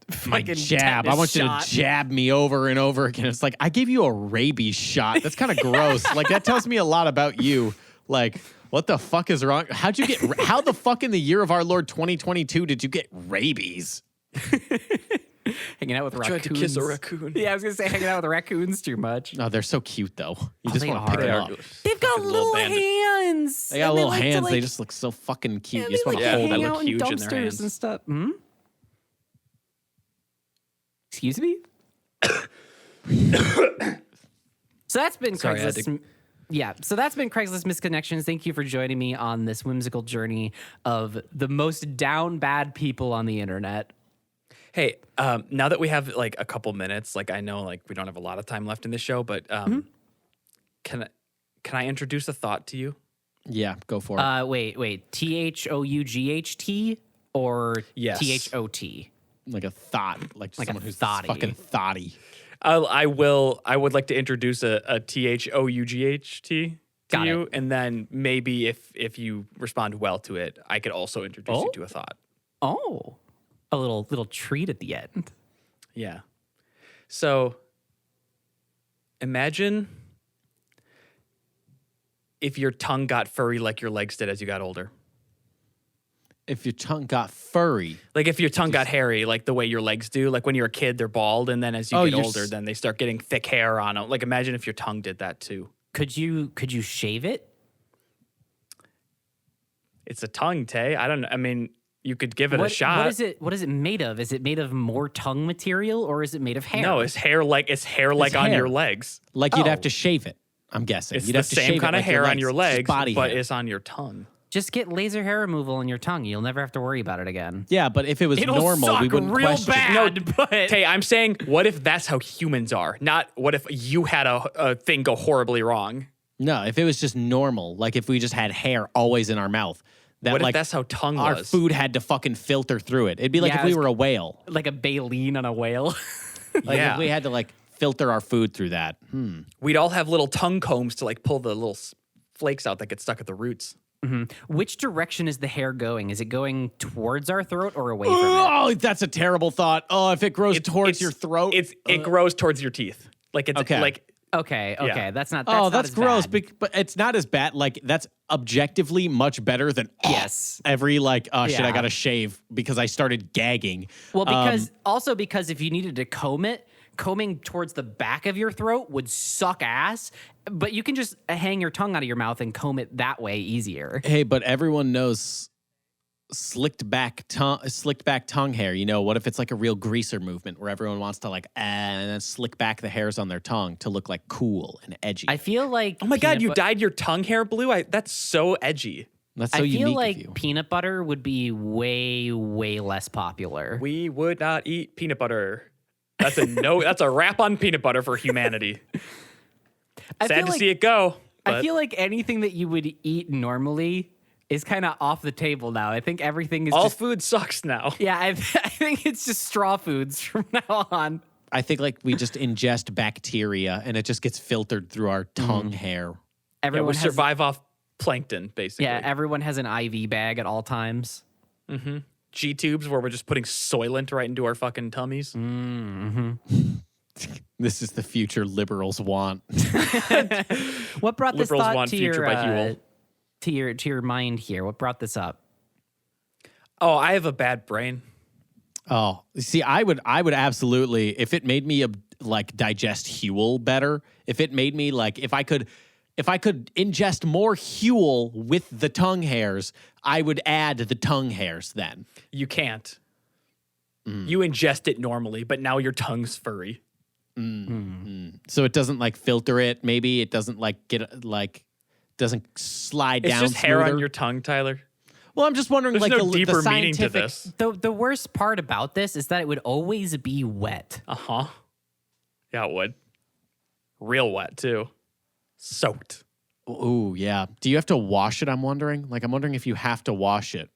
fucking jab. I want you to jab me over and over again. It's like, I gave you a rabies shot. That's kind of gross. Like, that tells me a lot about you. Like, what the fuck is wrong? How the fuck in the year of our Lord 2022 did you get rabies? Hanging out with raccoons. Tried to kiss a raccoon. Yeah, I was gonna say hanging out with raccoons too much. No, they're so cute though. You just they want to pick are. them up. They've got Fucking little bandit. hands. They got and little like to, hands. They like- just look so fucking cute. yeah, You just they want to like hold hang them. out in huge in their dumpsters hands. and stuff. Hmm? Excuse me. So that's been Sorry, I had Craigslist. Yeah, so that's been Craigslist Misconnections. Thank you for joining me on this whimsical journey of the most down bad people on the internet. Hey, now that we have like a couple minutes, like I know like we don't have a lot of time left in this show, but can I introduce a thought to you? Yeah, go for it. Wait. THOUGHT or Yes. THOT? Like a thought, like Like a someone who's thoughty. fucking thoughty. I would like to introduce a THOUGHT to Got you, it. and then maybe if you respond well to it, I could also introduce you to a thought. Oh, a little treat at the end. Yeah. So imagine if your tongue got furry like your legs did as you got older. If your tongue got furry, Like if your tongue got hairy, like the way your legs do. Like when you're a kid, they're bald, and then as you Oh, get you're older, s- then they start getting thick hair on them. Like imagine if your tongue did that too. Could you shave it? It's a tongue, Tay. I don't know. I mean, you could give it a shot. What is it made of? Is it made of more tongue material or is it made of hair? No, it's hair like on hair. your legs. like you'd have Oh. to shave it. I'm guessing. It's you'd the have to same shave kind it of like hair on your Just legs, body but hair. it's on your tongue. Just get laser hair removal on your tongue. You'll never have to worry about it again. Yeah, but if it was It'll normal, suck we wouldn't real question. bad, but Tay, I'm saying, what if that's how humans are? Not what if you had a thing go horribly wrong? No, if it was just normal, like if we just had hair always in our mouth, that What if like that's how tongue our was? food had to fucking filter through it. It'd be like Yeah, if we it's- were a whale. like a baleen on a whale. Like Yeah. if we had to like filter our food through that. We'd all have little tongue combs to like pull the little flakes out that get stuck at the roots. Which direction is the hair going? Is it going towards our throat or away from it? Oh, that's a terrible thought. Oh, if it grows towards your throat. It grows towards your teeth. Like it's Okay. like Okay, Yeah. that's not. oh, not that's as gross. bad. But it's not as bad. Like that's objectively much better than Yes. every like, oh shit, I Yeah. gotta shave because I started gagging. Well, because if you needed to comb it, combing towards the back of your throat would suck ass. But you can just hang your tongue out of your mouth and comb it that way easier. Hey, but everyone knows slicked back tongue hair. You know, what if it's like a real greaser movement where everyone wants to like and then slick back the hairs on their tongue to look like cool and edgy. I feel like oh my god, you peanut dyed your tongue hair blue? That's so edgy. That's so I unique feel of like you. peanut butter would be way less popular. We would not eat peanut butter. That's a no. That's a wrap on peanut butter for humanity. Sad to like, see it go. I But feel like anything that you would eat normally is kind of off the table now. I think everything is all just food sucks now. yeah. I think it's just straw foods from now on. I think like we just ingest bacteria and it just gets filtered through our tongue hair. Yeah, Everyone we has survive off plankton, basically. yeah. Everyone has an IV bag at all times. G tubes where we're just putting Soylent right into our fucking tummies. This is the future liberals want. What brought this Liberals thought want to future your by Huel. to your mind here? What brought this up? Oh, I have a bad brain. Oh, see, I would absolutely, if it made me like digest Huel better, if it made me like, if I could ingest more Huel with the tongue hairs, I would add the tongue hairs then. You can't. You ingest it normally, but now your tongue's furry. So it doesn't like filter it. Maybe it doesn't like get like, doesn't slide It's down just hair smoother. on your tongue, Tyler. Well, I'm just wondering, There's like no the deeper scientific, meaning to this. The worst part about this is that it would always be wet. Uh-huh. Yeah, it would. Real wet, too. Soaked. Ooh, yeah. Do you have to wash it? I'm wondering. Like, I'm wondering if you have to wash it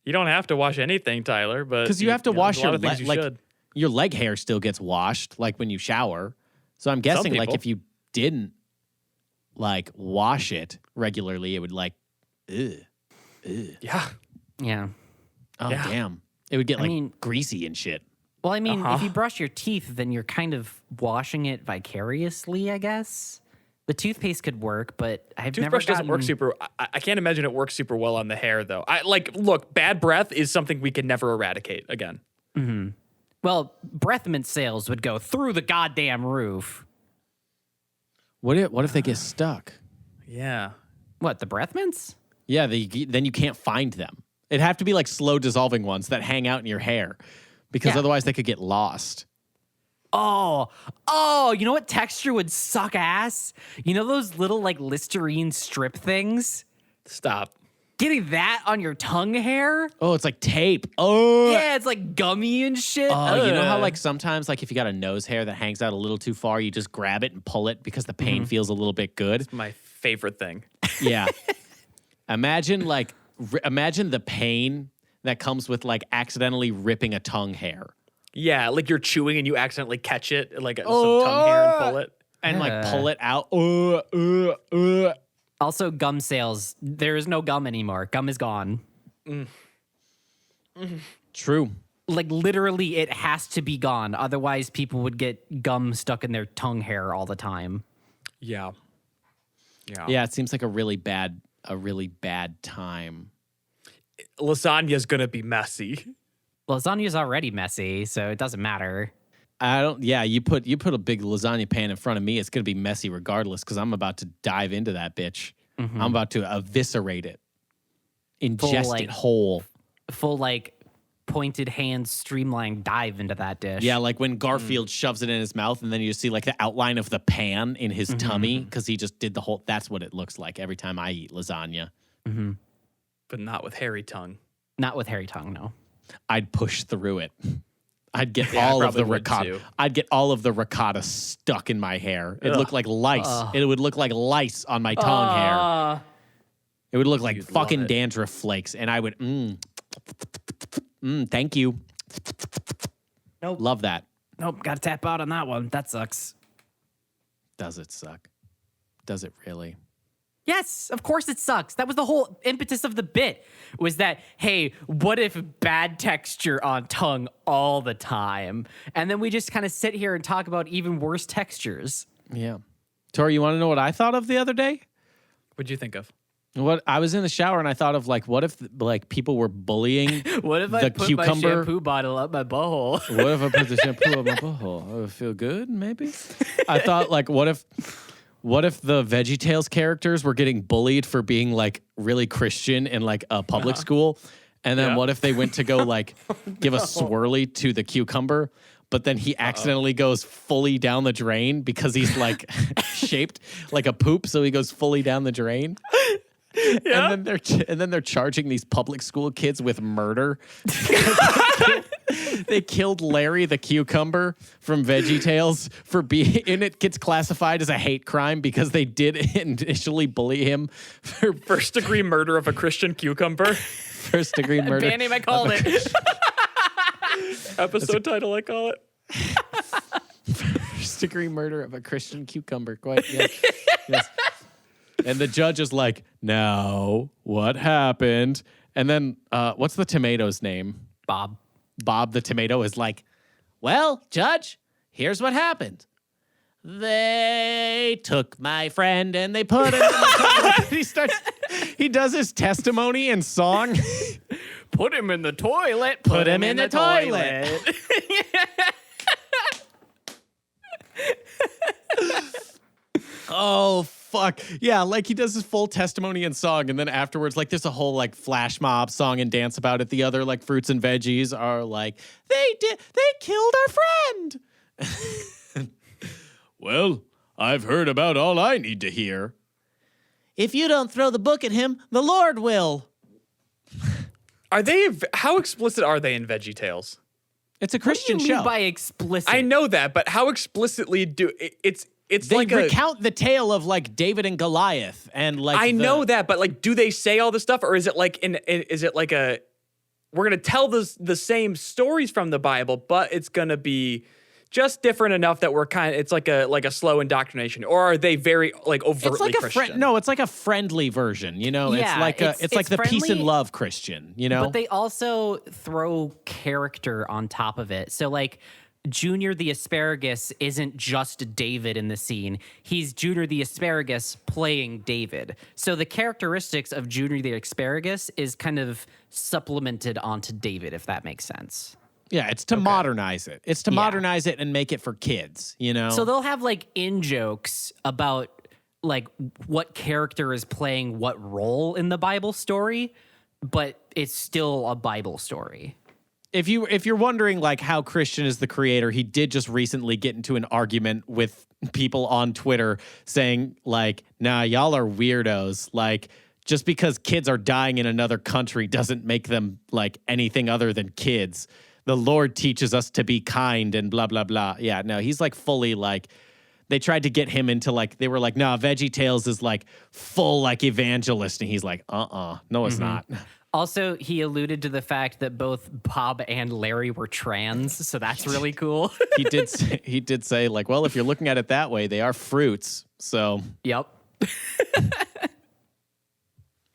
You don't have to wash anything, Tyler, but because you have to wash there's a lot your of things you like should. your leg hair still gets washed, like when you shower. So I'm guessing, like, people. if you didn't like wash it regularly, it would like, ugh. Yeah. Yeah. Oh Yeah. damn, it would get like mean- greasy and shit. Well, I mean, if Uh-huh. you brush your teeth, then you're kind of washing it vicariously, I guess. The toothpaste could work, but I've never Toothbrush doesn't work gotten- super. I can't imagine it works super well on the hair, though. Look, bad breath is something we can never eradicate again. Well, breath mint sales would go through the goddamn roof. What if they get stuck? Yeah. What, the breath mints? Yeah, then you can't find them. It'd have to be like slow dissolving ones that hang out in your hair, because Yeah. otherwise they could get lost. Oh, you know what texture would suck ass? You know those little like Listerine strip things? Stop. Getting that on your tongue hair? Oh, it's like tape. Oh, Yeah, it's like gummy and shit. Oh, you know how Ugh. like sometimes like if you got a nose hair that hangs out a little too far, you just grab it and pull it because the pain feels a little bit good. My favorite thing. Yeah. Imagine imagine the pain that comes with like accidentally ripping a tongue hair Yeah, like you're chewing and you accidentally catch it, like some tongue hair and pull it. and like Yeah. pull it out. Also, gum sales. There is no gum anymore. Gum is gone. True. Like literally, it has to be gone. Otherwise, people would get gum stuck in their tongue hair all the time. Yeah. Yeah, it seems like a really bad time. Lasagna's gonna be messy. Lasagna's already messy, so it doesn't matter. You put a big lasagna pan in front of me, it's gonna be messy regardless because I'm about to dive into that bitch. I'm about to eviscerate it, ingest like- it whole. Full like pointed hand streamlined dive into that dish. Yeah, like when Garfield shoves it in his mouth and then you see like the outline of the pan in his tummy because he just did the whole. That's what it looks like every time I eat lasagna. But not with hairy tongue. Not with hairy tongue, no. I'd push through it. I'd get Yeah, I all of the probably would ricotta. too. I'd get all of the ricotta stuck in my hair. It'd look like lice. It would look like lice on my tongue hair. It would look like You'd love fucking it. dandruff flakes, and I would thank you. Nope. Love that. Nope, gotta tap out on that one. That sucks. Does it suck? Does it really? Yes, of course it sucks. That was the whole impetus of the bit, was that, hey, what if bad texture on tongue all the time? And then we just kind of sit here and talk about even worse textures. Yeah. Tori, you want to know what I thought of the other day? What'd you think of? What I was in the shower and I thought of like, what if like people were bullying What if I the put cucumber? my shampoo bottle up my butthole? What if I put the shampoo on my butthole? I would feel good, maybe. I thought like, what if the VeggieTales characters were getting bullied for being like really Christian in like a public school? And then Yeah. what if they went to go like give a swirly to the cucumber, but then he accidentally goes fully down the drain because he's like shaped like a poop, so he goes fully down the drain. Yeah. And then they're charging these public school kids with murder They killed Larry the cucumber from VeggieTales for being, and it gets classified as a hate crime because they did initially bully him for First-degree murder of a Christian cucumber. first-degree murder. Band name I called it. Episode title, I call it. First-degree murder of a Christian cucumber. Quite, yeah. Yes. And the judge is like, now, what happened? And then, what's the tomato's name? Bob. Bob the tomato is like, well, judge, here's what happened. They took my friend and they put him in the toilet. He does his testimony and song. Put him in the toilet. Put him in the toilet. Oh, fuck. Yeah, like he does his full testimony and song, and then afterwards, like there's a whole like flash mob song and dance about it. The other like fruits and veggies are like, they killed our friend. Well, I've heard about all I need to hear. If you don't throw the book at him, the Lord will. Are they? How explicit are they in VeggieTales? It's a Christian What do you show. mean by explicit? I know that, but how explicitly do it's They like recount the tale of like David and Goliath and like I know that, but like, do they say all this stuff, or is it like is it like a we're gonna tell the same stories from the Bible, but it's gonna be just different enough that we're it's like a slow indoctrination, or are they very like overtly it's like Christian? No, it's like a friendly version, you know? Yeah, it's like the peace and friendly, love Christian, you know? But they also throw character on top of it. So like Junior the Asparagus isn't just David in the scene. He's Junior the Asparagus playing David. So the characteristics of Junior the Asparagus is kind of supplemented onto David, if that makes sense. Yeah, it's to modernize it. It's to modernize it and make it for kids, you know? So they'll have like in-jokes about like what character is playing what role in the Bible story, but it's still a Bible story. If you're wondering like how Christian is the creator, he did just recently get into an argument with people on Twitter saying like, nah, y'all are weirdos. Like, just because kids are dying in another country doesn't make them like anything other than kids. The Lord teaches us to be kind and blah, blah, blah. Yeah, no, he's like fully like, they tried to get him into like, they were like, nah, VeggieTales is like full like evangelist. And he's like, no, it's not. Also, he alluded to the fact that both Bob and Larry were trans, so that's really cool. He did say like, well, if you're looking at it that way, they are fruits. So, Yep.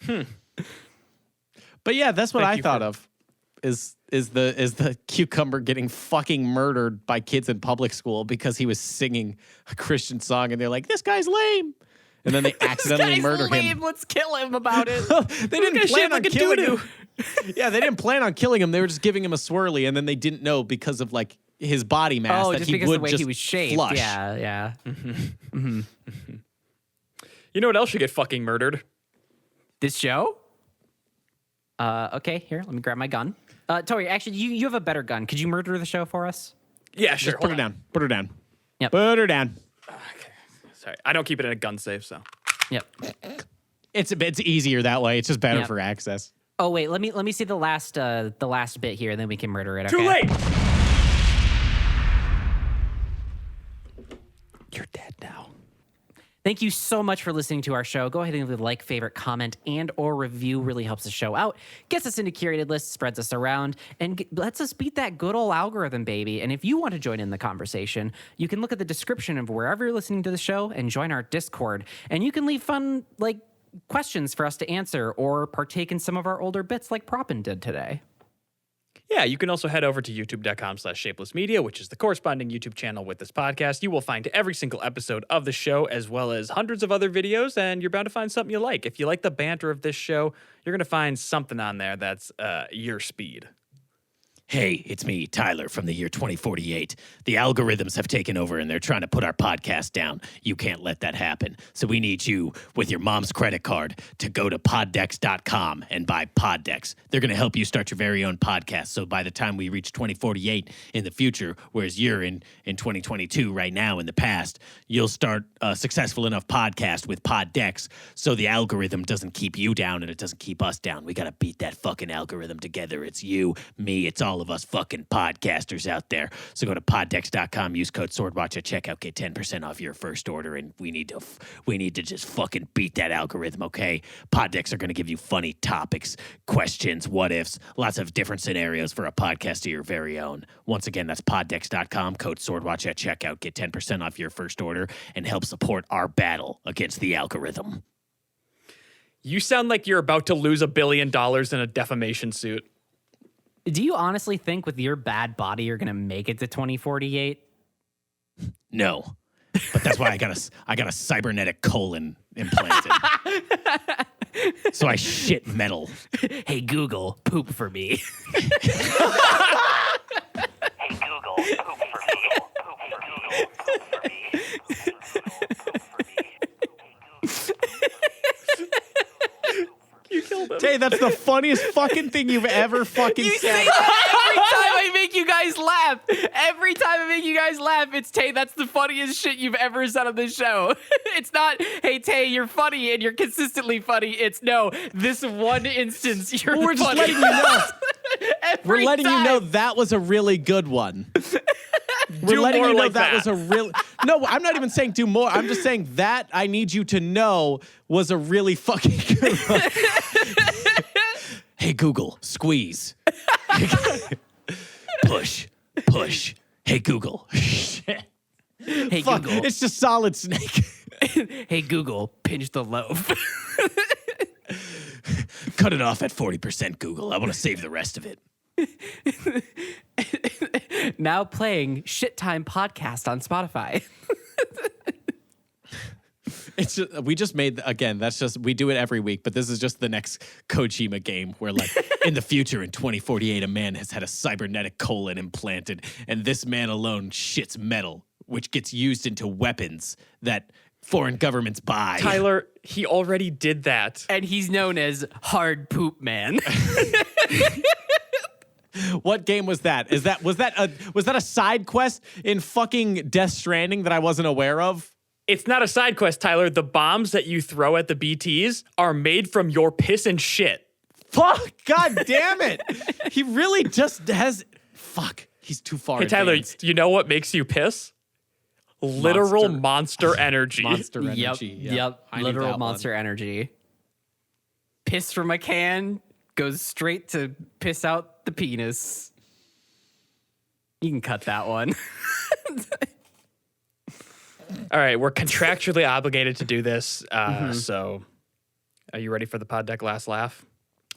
but yeah, that's what Thank I you thought for- of is the cucumber getting fucking murdered by kids in public school because he was singing a Christian song and they're like, this guy's lame. And then they accidentally murder him. Let's kill him about it. They didn't plan on like a killing doo-doo. him. Yeah, they didn't plan on killing him. They were just giving him a swirly, and then they didn't know because of like his body mass that just he because would of the way just he was shaped. flush. Yeah. You know what else should get fucking murdered? This show? Okay, here, let me grab my gun. Tori, actually, you have a better gun. Could you murder the show for us? Yeah, sure. Put her down. Put her down. Yep. Put her down. Sorry, I don't keep it in a gun safe, so. Yep. It's easier that way. It's just better Yep. for access. Oh wait, let me see the last bit here, and then we can murder it. Okay? Too late. You're dead now. Thank you so much for listening to our show. Go ahead and leave a like, favorite, comment, and or review. Really helps the show out, gets us into curated lists, spreads us around, and lets us beat that good old algorithm, baby. And if you want to join in the conversation, you can look at the description of wherever you're listening to the show and join our Discord. And you can leave fun, like, questions for us to answer or partake in some of our older bits like Proppin did today. Yeah, you can also head over to youtube.com/shapelessmedia, which is the corresponding YouTube channel with this podcast. You will find every single episode of the show, as well as hundreds of other videos, and you're bound to find something you like. If you like the banter of this show, you're going to find something on there that's your speed. Hey, it's me, Tyler, from the year 2048. The algorithms have taken over and they're trying to put our podcast down. You can't let that happen. So we need you, with your mom's credit card, to go to poddex.com and buy Poddex. They're going to help you start your very own podcast. So by the time we reach 2048 in the future, whereas you're in 2022 right now in the past, you'll start a successful enough podcast with Poddex so the algorithm doesn't keep you down and it doesn't keep us down. We got to beat that fucking algorithm together. It's you, me, it's all all of us fucking podcasters out there. So go to poddex.com, use code SwordWatch at checkout, get 10% off your first order, and we need to just fucking beat that algorithm, okay? Poddex are going to give you funny topics, questions, what ifs, lots of different scenarios for a podcast of your very own. Once again, that's poddex.com, code SwordWatch at checkout, get 10% off your first order, and help support our battle against the algorithm. You sound like you're about to lose $1 billion in a defamation suit. Do you honestly think with your bad body you're gonna make it to 2048? No, but that's why I got a cybernetic colon implanted. So I shit metal. Hey Google, poop for me. Hey Google, poop for Google, poop for Google, poop for me. You killed him. Tay, that's the funniest fucking thing you've ever fucking You said. say that every time I make you guys laugh. Every time I make you guys laugh, it's Tay, that's the funniest shit you've ever said on this show. It's not, hey Tay, you're funny and you're consistently funny. It's no, this one instance you're We're just funny. letting you know. Every We're letting you know time. that was a really good one. We're Do letting more you know like that that. was a real. No, I'm not even saying do more. I'm just saying that I need you to know was a really fucking good one. Hey Google, squeeze. Push. Hey Google. Shit. Hey Fuck, Google. it's just Solid Snake. Hey Google, pinch the loaf. Cut it off at 40%, Google. I want to save the rest of it. Now playing Shit Time Podcast on Spotify. It's just, we just made, again, that's just, we do it every week, but this is just the next Kojima game where, like, in the future, in 2048, a man has had a cybernetic colon implanted, and this man alone shits metal, which gets used into weapons that foreign governments buy. Tyler, he already did that. And he's known as Hard Poop Man. What game was that? Was that a side quest in fucking Death Stranding that I wasn't aware of? It's not a side quest, Tyler. The bombs that you throw at the BTs are made from your piss and shit. Fuck, god damn it. He really just has, fuck, he's too far Hey, Tyler, advanced. you know what makes you piss? Literal monster energy. Monster energy. Yep. I knew Literal that one. monster energy. Piss from a can goes straight to piss out the penis. You can cut that one. All right, we're contractually obligated to do this. So, are you ready for the pod deck last laugh?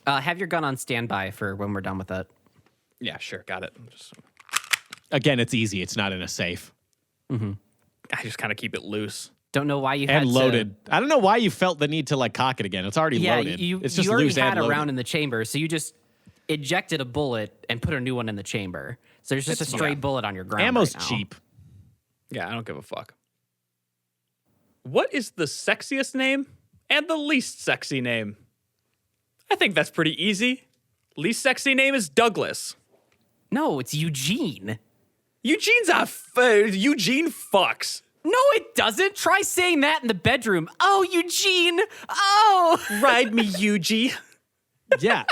Have your gun on standby for when we're done with it. Yeah, sure, got it. Again, it's easy. It's not in a safe. I just kind of keep it loose. Don't know why you had And loaded. I don't know why you felt the need to like cock it again. It's already Yeah, loaded. It's just you already loose had and a loaded. round in the chamber, so you just ejected a bullet and put a new one in the chamber. So there's just a stray bullet on your ground. Ammo's right now. cheap. Yeah, I don't give a fuck. What is the sexiest name and the least sexy name? I think that's pretty easy. Least sexy name is Douglas. No, it's Eugene. Eugene fucks. No, it doesn't. Try saying that in the bedroom. Oh, Eugene. Oh. Ride me, Eugene. Yeah,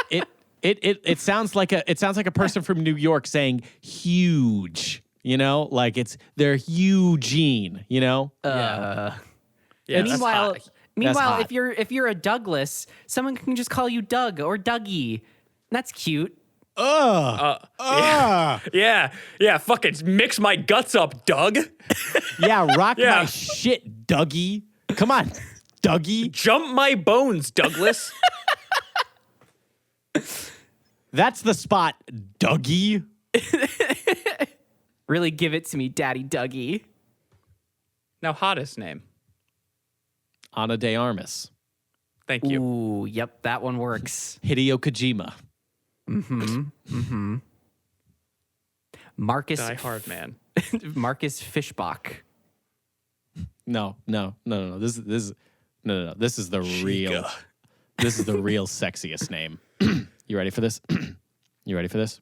it sounds like a person from New York saying huge. You know, like they're Eugene. You know. Yeah, And that's meanwhile, hot. hot. if you're a Douglas, someone can just call you Doug or Dougie. That's cute. Yeah, fucking mix my guts up, Doug. Yeah, rock Yeah. my shit, Dougie. Come on, Dougie. Jump my bones, Douglas. That's the spot, Dougie. Really give it to me, Daddy Dougie. Now, hottest name. Ana de Armas. Thank you. Ooh, yep, that one works. Hideo Kojima. Marcus Die hard, man. Marcus Fischbach. No. This is the real. This is the real sexiest name. You ready for this? You ready for this?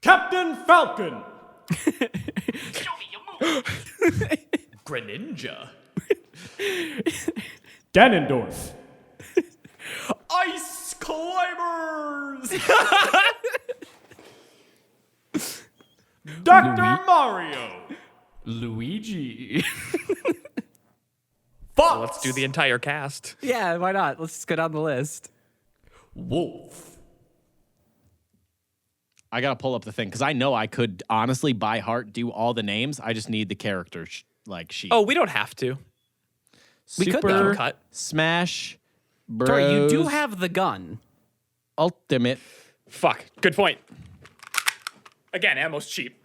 Captain Falcon. Greninja. Ganondorf. Ice climbers. Dr. Mario. Luigi. Fox. Let's do the entire cast. Yeah, why not? Let's just go down the list. Wolf. I gotta pull up the thing because I know I could honestly by heart do all the names. I just need the character sheet. Oh, we don't have to. We could, Super though. Cut. Smash Bros. Sorry, you do have the gun. Ultimate. Fuck. Good point. Again, ammo's cheap.